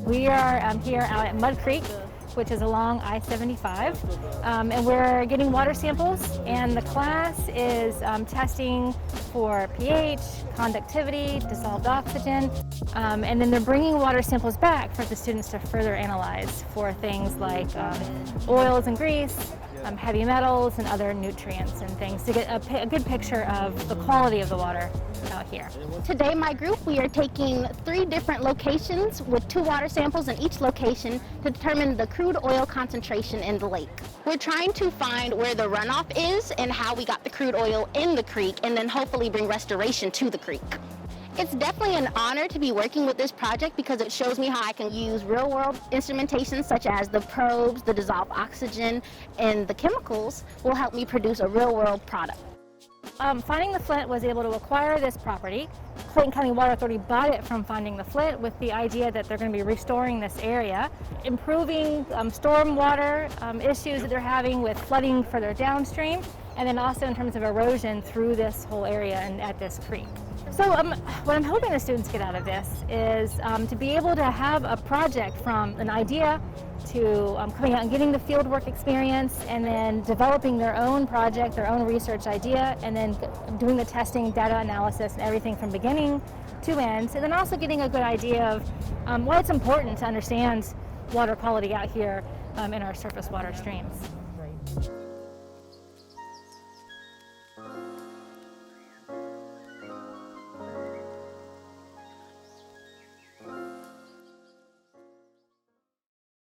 We are here out at Mud Creek, which is along I-75, and we're getting water samples, and the class is testing for pH, conductivity, dissolved oxygen, and then they're bringing water samples back for the students to further analyze for things like oils and grease, heavy metals and other nutrients and things to get a good picture of the quality of the water out here. Today, my group, we are taking 3 different locations with 2 water samples in each location to determine the crude oil concentration in the lake. We're trying to find where the runoff is and how we got the crude oil in the creek, and then hopefully bring restoration to the creek. It's definitely an honor to be working with this project because it shows me how I can use real-world instrumentation such as the probes, the dissolved oxygen, and the chemicals will help me produce a real-world product. Finding the Flint was able to acquire this property. Clayton County Water Authority bought it from Finding the Flint with the idea that they're going to be restoring this area, improving stormwater issues that they're having with flooding further downstream, and then also in terms of erosion through this whole area and at this creek. So what I'm hoping the students get out of this is to be able to have a project from an idea to coming out and getting the fieldwork experience, and then developing their own project, their own research idea, and then doing the testing, data analysis, and everything from beginning to end, and then also getting a good idea of why it's important to understand water quality out here in our surface water streams.